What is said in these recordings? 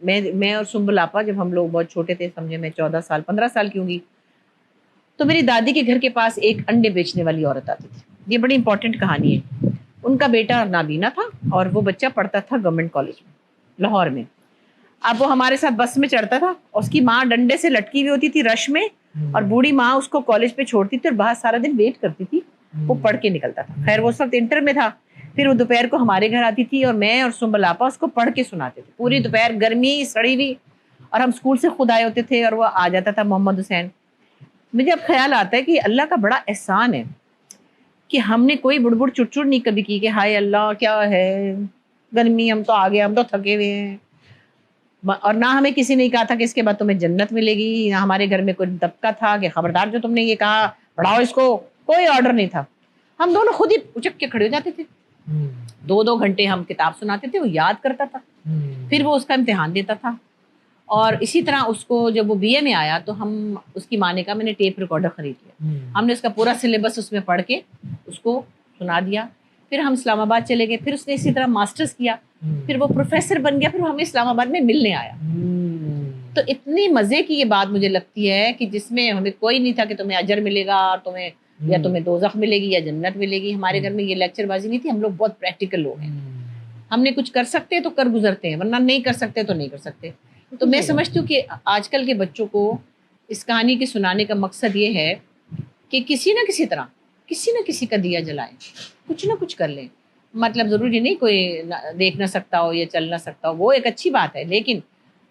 میں اور سنبل آپا جب ہم لوگ بہت چھوٹے تھے، سمجھے میں 14 سال 15 سال کی ہوں گی، تو میری دادی کے گھر کے پاس ایک انڈے بیچنے والی عورت آتی تھی. یہ بڑی امپورٹنٹ کہانی ہے. ان کا بیٹا نابینا تھا اور وہ بچہ پڑھتا تھا گورنمنٹ کالج میں لاہور میں. اب وہ ہمارے ساتھ بس میں چڑھتا تھا، اس کی ماں ڈنڈے سے لٹکی ہوئی ہوتی تھی رش میں، اور بوڑھی ماں اس کو کالج پہ چھوڑتی تھی اور باہر سارا دن ویٹ کرتی تھی، وہ پڑھ کے نکلتا تھا. خیر وہ اس وقت انٹر میں تھا. پھر وہ دوپہر کو ہمارے گھر آتی تھی اور میں اور سنبل آپا اس کو پڑھ کے سناتے تھے پوری دوپہر، گرمی سڑی ہوئی، اور ہم اسکول سے خود آئے ہوتے تھے اور وہ آ جاتا تھا محمد حسین. مجھے اب خیال آتا ہے کہ اللہ کا بڑا احسان ہے کہ ہم نے کوئی بڑبڑ چڑچڑ نہیں کبھی کی کہ ہائے اللہ کیا ہے گرمی، ہم تو آ گئے، ہم تو تھکے ہوئے ہیں. اور نہ ہمیں کسی نے کہا تھا کہ اس کے بعد تمہیں جنت ملے گی، نہ ہمارے گھر میں کوئی دبکا تھا کہ خبردار جو تم نے یہ کہا پڑھاؤ اس کو، کوئی آرڈر نہیں تھا. ہم دونوں خود ہی اچک کے کھڑے ہو جاتے تھے. 2 گھنٹے ہم کتاب سناتے تھے، وہ یاد کرتا تھا، پھر وہ اس کا امتحان دیتا تھا. اور اسی طرح اس کو جب وہ بی اے میں آیا تو ہم اس کی ماں نے کہا میں نے ٹیپ ریکارڈر خرید لیا. ہم نے اس کا پورا سلیبس اس میں پڑھ کے اس کو سنا دیا. پھر ہم اسلام آباد چلے گئے، پھر اس نے اسی طرح ماسٹرز کیا، پھر وہ پروفیسر بن گیا، پھر وہ ہمیں اسلام آباد میں ملنے آیا. تو اتنی مزے کی یہ بات مجھے لگتی ہے کہ جس میں ہمیں کوئی نہیں تھا کہ تمہیں اجر ملے گا اور تمہیں دوزخ ملے گی یا جنت ملے گی. ہمارے گھر میں یہ لیکچر بازی نہیں تھی. ہم لوگ بہت پریکٹیکل لوگ ہیں. ہم نے کچھ کر سکتے تو کر گزرتے ہیں، ورنہ نہیں کر سکتے تو نہیں کر سکتے. تو میں سمجھتی ہوں کہ آج کل کے بچوں کو اس کہانی کے سنانے کا مقصد یہ ہے کہ کسی نہ کسی طرح کسی نہ کسی کا دیا جلائیں، کچھ نہ کچھ کر لیں. مطلب ضروری نہیں کوئی دیکھ نہ سکتا ہو یا چل نہ سکتا ہو، وہ ایک اچھی بات ہے، لیکن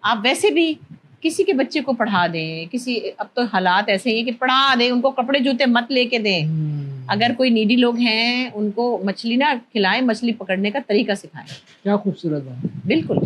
آپ ویسے بھی کسی کے بچے کو پڑھا دیں. اب تو حالات ایسے ہیں کہ پڑھا دیں، ان کو کپڑے جوتے مت لے کے دیں. اگر کوئی نیڈی لوگ ہیں ان کو مچھلی نہ کھلائیں، مچھلی پکڑنے کا طریقہ سکھائیں. کیا خوبصورت ہے. بالکل.